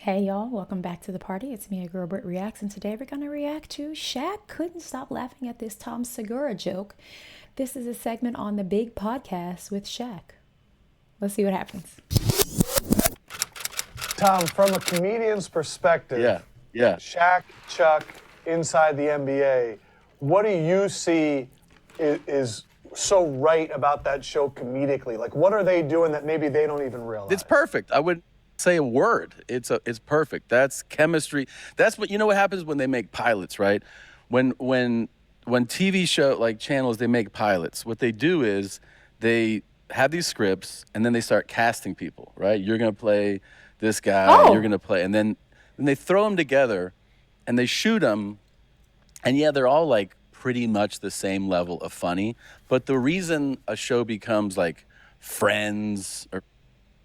Hey y'all, welcome back to the party. It's me, your girl BrittReacts, and today we're gonna react to Shaq couldn't stop laughing at this Tom Segura joke. This is a segment on the big podcast with Shaq. Let's see what happens. Tom, from a comedian's perspective, Yeah. Shaq, Chuck, inside the NBA, what do you see is so right about that show comedically? Like, what are they doing that maybe they don't even realize? It's perfect. I wouldn't say a word. It's perfect. That's chemistry. That's what what happens when they make pilots, right? When TV show like channels they make pilots, what they do is they have these scripts and then they start casting people, right? You're going to play this guy, you're going to play, and then they throw them together and they shoot them, and yeah, they're all like pretty much the same level of funny, but the reason a show becomes like Friends or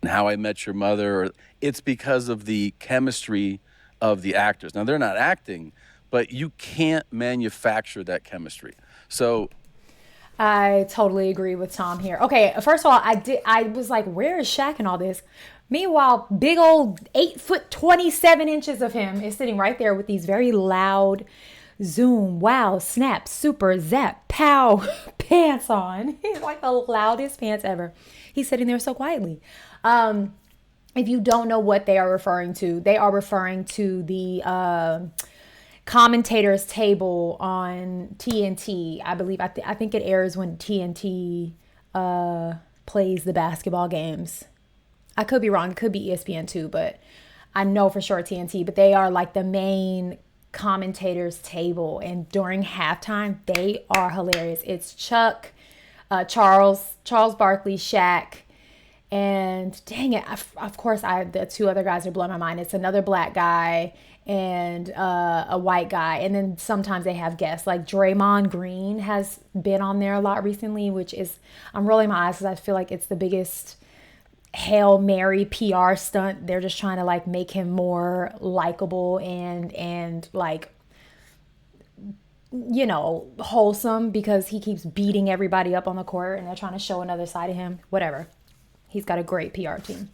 How I Met Your Mother, it's because of the chemistry of the actors. Now, they're not acting, but you can't manufacture that chemistry. So I totally agree with Tom here. Okay, first of all, I was like, where is Shaq in all this? Meanwhile, big old 8'27" of him is sitting right there with these very loud zoom, wow, snap, super, zap, pow pants on. He's like the loudest pants ever. He's sitting there so quietly. If you don't know what they are referring to the commentators table on TNT. I believe, I think it airs when TNT plays the basketball games. I could be wrong. It could be ESPN too, but I know for sure TNT. But they are like the main commentators table, and during halftime, they are hilarious. It's Chuck, Charles Barkley, Shaq, and dang it, of course, the two other guys are blowing my mind. It's another black guy and a white guy, and then sometimes they have guests. Like Draymond Green has been on there a lot recently, which is, I'm rolling my eyes because I feel like it's the biggest Hail Mary PR stunt. They're just trying to like make him more likable and like, you know, wholesome, because he keeps beating everybody up on the court and they're trying to show another side of him. Whatever. He's got a great PR team.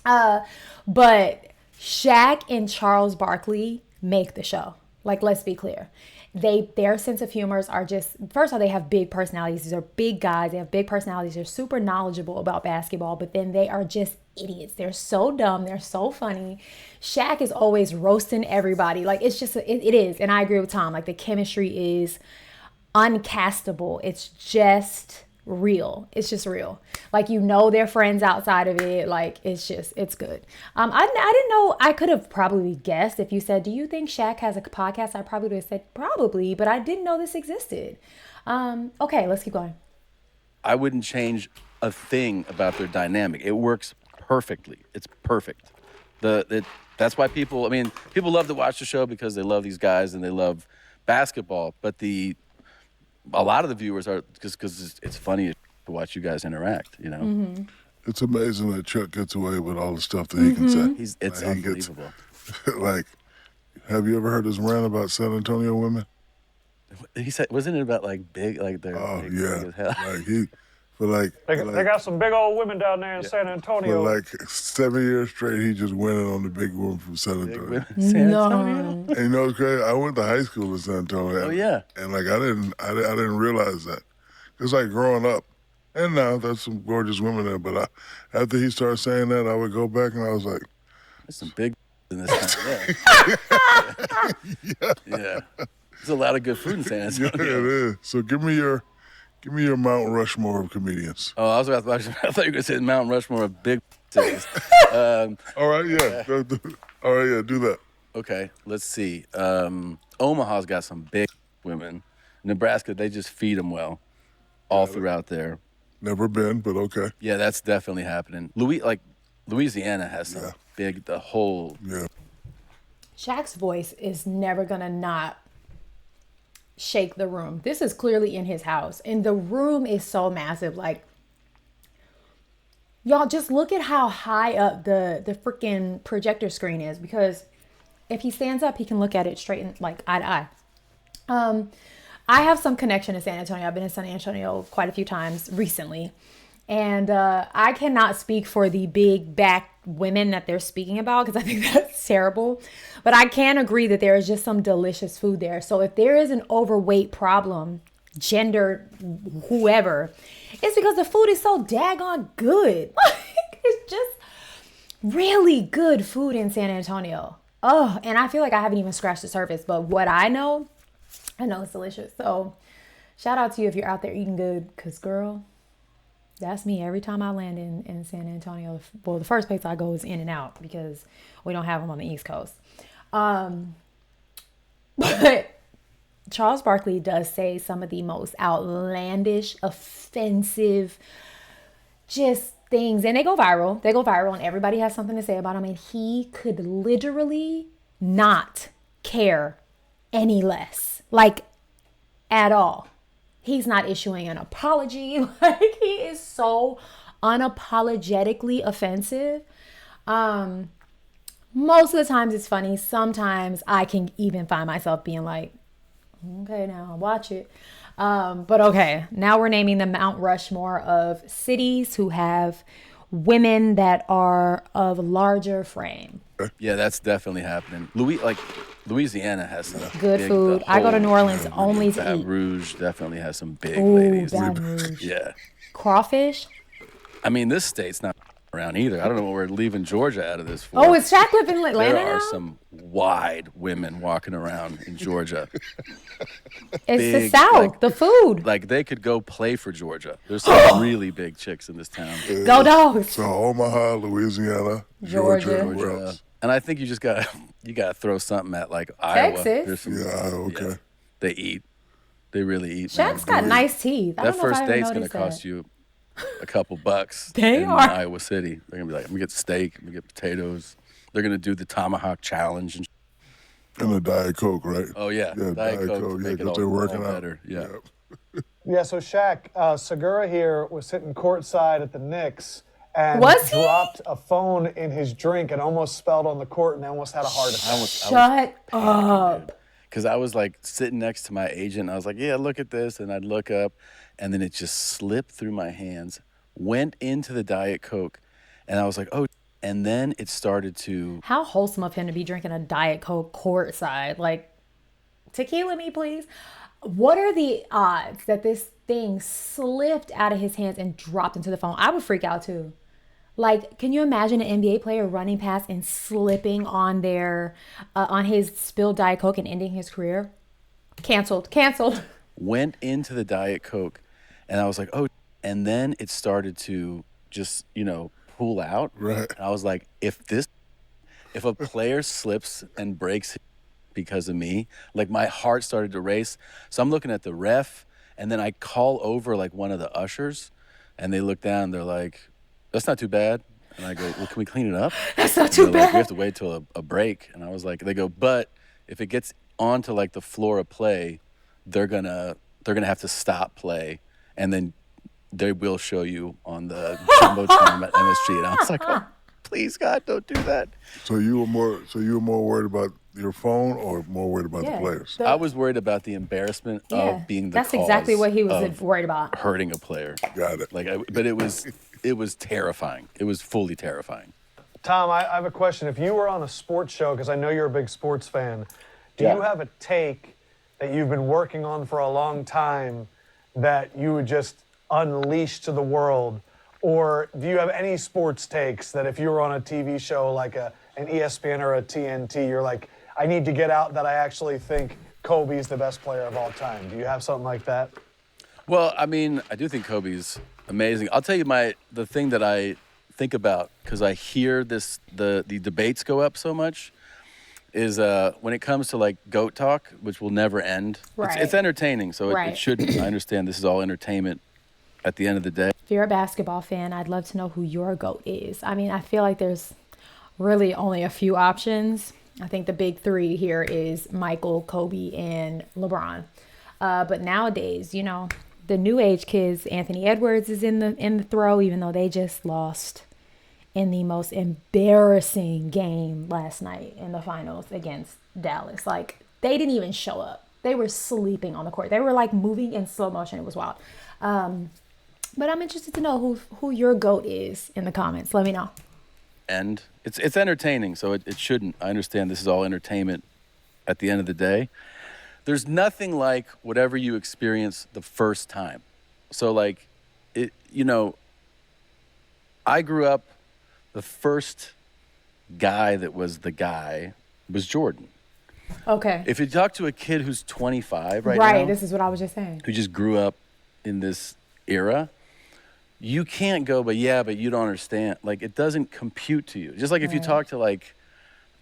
But Shaq and Charles Barkley make the show. Like, let's be clear. Their sense of humors are just, first of all, they have big personalities. These are big guys. They have big personalities. They're super knowledgeable about basketball, but then they are just idiots. They're so dumb. They're so funny. Shaq is always roasting everybody. Like, it's just, it is. And I agree with Tom. Like, the chemistry is uncastable. It's just real. It's just real. Like, you know, they're friends outside of it. Like, it's good. I didn't know. I could have probably guessed if you said, do you think Shaq has a podcast? I probably would have said probably, but I didn't know this existed. Okay, let's keep going. I wouldn't change a thing about their dynamic. It works perfectly. It's perfect. That's why people love to watch the show because they love these guys and they love basketball, but a lot of the viewers are just because it's funny to watch you guys interact, you know? Mm-hmm. It's amazing that Chuck gets away with all the stuff that he can say. It's unbelievable. Like, have you ever heard his rant about San Antonio women? He said, wasn't it about like big, like they're big as hell? They got some big old women down there in San Antonio. For like 7 years straight, he just went in on the big woman from San Antonio. San Antonio? And you know what's crazy? I went to high school in San Antonio. Oh yeah. And like I didn't realize that. It's like growing up. And now there's some gorgeous women there, but after he started saying that, I would go back and I was like, There's some big in this town. Yeah. There's a lot of good food in San Antonio. yeah, it is. So give me your Mount Rushmore of comedians. Oh, I thought you were going to say Mount Rushmore of big cities. All right, yeah. All right, yeah, do that. Okay, let's see. Omaha's got some big women. Nebraska, they just feed them well all throughout there. Never been, but okay. Yeah, that's definitely happening. Louisiana has some big, the whole... Yeah. Shaq's voice is never gonna not shake the room. This is clearly in his house, and the room is so massive. Like, y'all just look at how high up the freaking projector screen is, because if he stands up, he can look at it straight in, like, eye to eye. I have some connection to San Antonio. I've been in San Antonio quite a few times recently. And I cannot speak for the big back women that they're speaking about because I think that's terrible. But I can agree that there is just some delicious food there. So if there is an overweight problem, gender, whoever, it's because the food is so daggone good. It's just really good food in San Antonio. Oh, and I feel like I haven't even scratched the surface. But what I know it's delicious. So shout out to you if you're out there eating good. Because, girl, that's me every time I land in San Antonio. Well, the first place I go is In-N-Out because we don't have them on the East Coast. But Charles Barkley does say some of the most outlandish, offensive, just things. And they go viral. And everybody has something to say about him. And he could literally not care any less. Like, at all. He's not issuing an apology. Like, he is so unapologetically offensive. Most of the times it's funny. Sometimes I can even find myself being like, okay, now I'll watch it. But okay, now we're naming the Mount Rushmore of cities who have women that are of larger frame. Yeah, that's definitely happening. Louisiana has some Good big, food. I go to New Orleans only to Baton eat. Rouge definitely has some big Ooh, ladies. Baton Rouge. Yeah. Crawfish. I mean, this state's not around either. I don't know what we're leaving Georgia out of this for. Oh, is Shaq living in Atlanta There now? are some wide women walking around in Georgia. It's the big, South, like- the food. Like, they could go play for Georgia. There's some really big chicks in this town. Go Dogs. So Omaha, Louisiana, Georgia. Georgia, where Georgia. else? And I think you just gotta throw something at like Iowa. Texas. There's some, Yeah, okay. they eat. They really eat. Shaq's man. got nice teeth. I That don't know if first I ever date's gonna noticed cost that. you a couple bucks They in are. Iowa City. They're gonna be like, I'm gonna get steak, I'm gonna get potatoes. They're gonna do the tomahawk challenge and And the Diet Coke, right? oh yeah, Diet Coke to make it because all, they're working all out. better. Yeah. Yeah, so Shaq, Segura here was sitting courtside at the Knicks and Was he? dropped a phone in his drink and almost spelled on the court and almost had a heart attack. Shut up. Because I was like sitting next to my agent. And I was like, yeah, look at this. And I'd look up and then it just slipped through my hands, went into the Diet Coke. And I was like, oh, and then it started to. How wholesome of him to be drinking a Diet Coke courtside. Like, tequila me, please. What are the odds that this thing slipped out of his hands and dropped into the phone? I would freak out too. Like, can you imagine an NBA player running past and slipping on their, on his spilled Diet Coke and ending his career? Canceled. Went into the Diet Coke. And I was like, oh, and then it started to just, pull out. Right. And I was like, if a player slips and breaks because of me, like my heart started to race. So I'm looking at the ref and then I call over like one of the ushers and they look down, they're like, that's not too bad. And I go, well, can we clean it up? That's not And too they're like, bad. we have to wait till a break. And I was like, they go, but if it gets onto like the floor of play, they're gonna have to stop play. And then they will show you on the Jumbotron at MSG. And I was like, oh, please, God, don't do that. So you were more worried about your phone or more worried about the players? I was worried about the embarrassment of being the That's cause exactly what he was of worried about. hurting a player. Got it. But it was terrifying. It was fully terrifying. Tom, I have a question. If you were on a sports show, because I know you're a big sports fan, do you have a take that you've been working on for a long time that you would just unleash to the world? Or do you have any sports takes that if you were on a TV show like an ESPN or a TNT, you're like, I need to get out that I actually think Kobe's the best player of all time? Do you have something like that? Well, I mean, I do think Kobe's amazing. I'll tell you the thing that I think about, because I hear the debates go up so much, is when it comes to like GOAT talk, which will never end. Right. It's entertaining, so Right. it shouldn't. I understand this is all entertainment at the end of the day. If you're a basketball fan, I'd love to know who your GOAT is. I mean, I feel like there's really only a few options. I think the big three here is Michael, Kobe, and LeBron. But nowadays, the new age kids, Anthony Edwards is in the throw, even though they just lost in the most embarrassing game last night in the finals against Dallas. Like, they didn't even show up. They were sleeping on the court. They were like moving in slow motion. It was wild. But I'm interested to know who your GOAT is in the comments. Let me know. And it's entertaining, so it shouldn't. I understand this is all entertainment at the end of the day. There's nothing like whatever you experience the first time. So like, I grew up, the first guy that was the guy was Jordan. Okay. If you talk to a kid who's 25 right Right, now, this is what I was just saying. who just grew up in this era, you can't go, but you don't understand. Like, it doesn't compute to you. Just like if you talk to like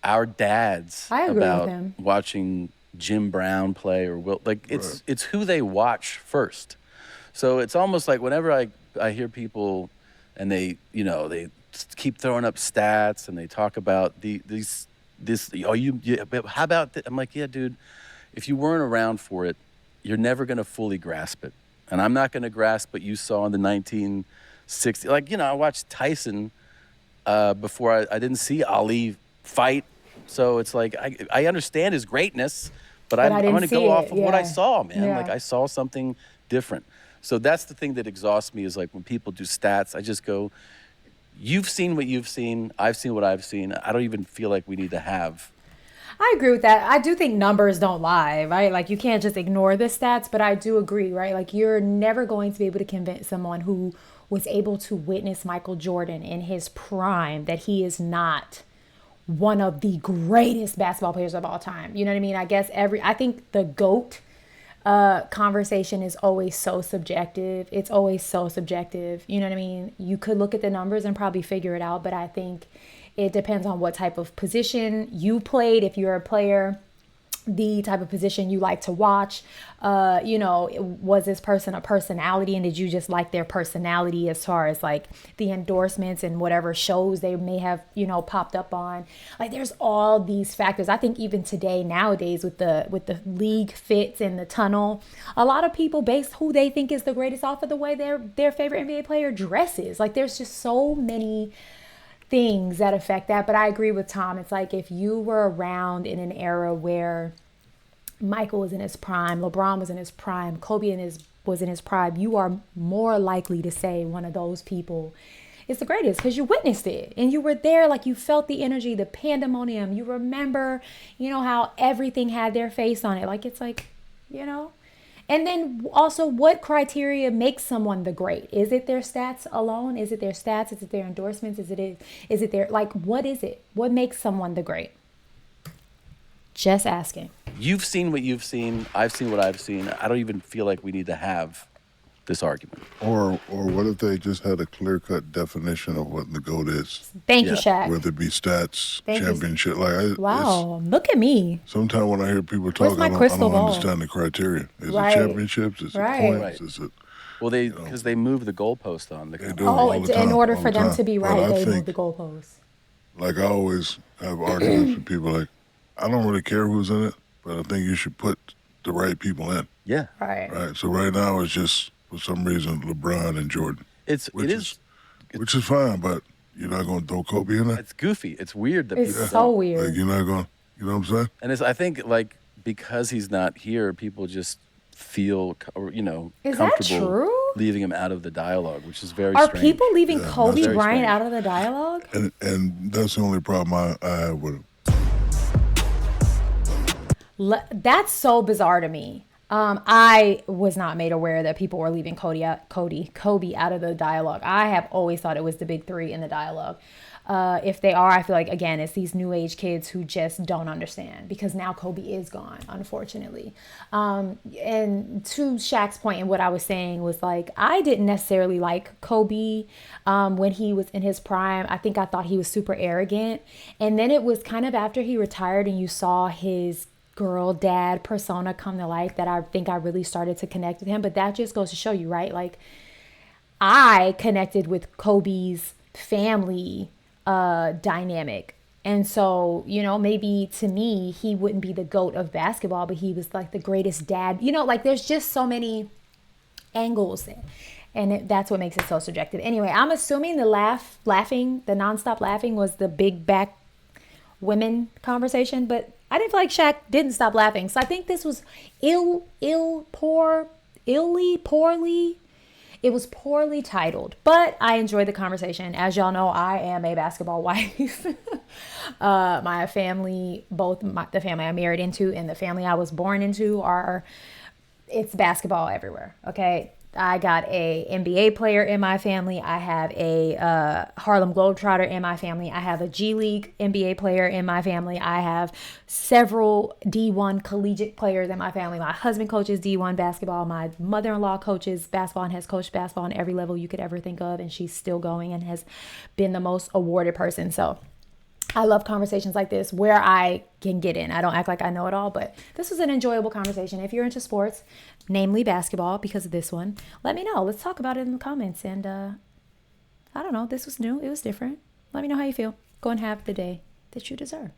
our dads I agree with about him. watching Jim Brown play or it's who they watch first. So it's almost like whenever I hear people and they keep throwing up stats and they talk about how about that? I'm like, yeah, dude, if you weren't around for it, you're never going to fully grasp it. And I'm not going to grasp what you saw in the 1960s. Like, I watched Tyson before I didn't see Ali fight. So it's like, I understand his greatness, but I'm going to go off of what I saw, man. Yeah. Like, I saw something different. So that's the thing that exhausts me, is like when people do stats, I just go, you've seen what you've seen. I've seen what I've seen. I don't even feel like we need to have. I agree with that. I do think numbers don't lie, right? Like, you can't just ignore the stats, but I do agree, right? Like, you're never going to be able to convince someone who was able to witness Michael Jordan in his prime that he is not one of the greatest basketball players of all time. You know what I mean? I think the GOAT conversation is always so subjective. It's always so subjective. You know what I mean? You could look at the numbers and probably figure it out, but I think it depends on what type of position you played. If you're a player, the type of position you like to watch, was this person a personality, and did you just like their personality as far as like the endorsements and whatever shows they may have, popped up on? Like, there's all these factors. I think even today, nowadays, with the league fits and the tunnel, a lot of people base who they think is the greatest off of the way their favorite NBA player dresses. Like, there's just so many things that affect that. But I agree with Tom. It's like, if you were around in an era where Michael was in his prime, LeBron was in his prime, Kobe was in his prime, you are more likely to say one of those people is the greatest because you witnessed it and you were there. Like, you felt the energy, the pandemonium. You remember, how everything had their face on it. Like, it's like, And then also, what criteria makes someone the great? Is it their stats alone? Is it their stats? Is it their endorsements? Is it their, like, what is it? What makes someone the great? Just asking. You've seen what you've seen. I've seen what I've seen. I don't even feel like we need to have this argument. Or what if they just had a clear-cut definition of what the GOAT is? Thank you, Shaq. Whether it be stats, Thank championship. Wow, look at me. Sometimes when I hear people talk, my I don't crystal ball? understand the criteria. Is Right. it championships? Is it points? Right. Is it... Well, because they move the goalpost on the They do. Oh, all the time, in order all for the them time. to be But right, I they move think, the goalposts. like, I always have arguments with people like, I don't really care who's in it, but I think you should put the right people in. Yeah. Right. Right. So right now it's just, for some reason, LeBron and Jordan. Which is fine, but you're not going to throw Kobe in there? It's goofy. It's weird that It's people so don't. weird. Like, you're not going, you know what I'm saying? And I think, like, because he's not here, people just feel, Is that comfortable true? leaving him out of the dialogue, which is very Are strange. people leaving Yeah, Kobe that's very Bryant strange. out of the dialogue? And that's the only problem I have with him. That's so bizarre to me. I was not made aware that people were leaving Kobe out of the dialogue. I have always thought it was the big three in the dialogue. If they are, I feel like, again, it's these new age kids who just don't understand, because now Kobe is gone, unfortunately. And to Shaq's point, and what I was saying was, like, I didn't necessarily like Kobe when he was in his prime. I think I thought he was super arrogant. And then it was kind of after he retired and you saw his girl dad persona come to life that I think I really started to connect with him. But that just goes to show you, right? Like, I connected with Kobe's family dynamic. And so, maybe to me, he wouldn't be the GOAT of basketball, but he was like the greatest dad. Like, there's just so many angles. And that's what makes it so subjective. Anyway, I'm assuming the nonstop laughing was the big back women conversation, but I didn't feel like Shaq didn't stop laughing. So I think this was poorly. It was poorly titled, but I enjoyed the conversation. As y'all know, I am a basketball wife. My family, the family I married into and the family I was born into it's basketball everywhere. Okay. I got a NBA player in my family. I have a Harlem Globetrotter in my family. I have a G League NBA player in my family. I have several D1 collegiate players in my family. My husband coaches D1 basketball. My mother-in-law coaches basketball and has coached basketball on every level you could ever think of. And she's still going and has been the most awarded person. So I love conversations like this where I can get in. I don't act like I know it all, but this was an enjoyable conversation. If you're into sports, namely basketball, because of this one, let me know. Let's talk about it in the comments. And I don't know, this was new. It was different. Let me know how you feel. Go and have the day that you deserve.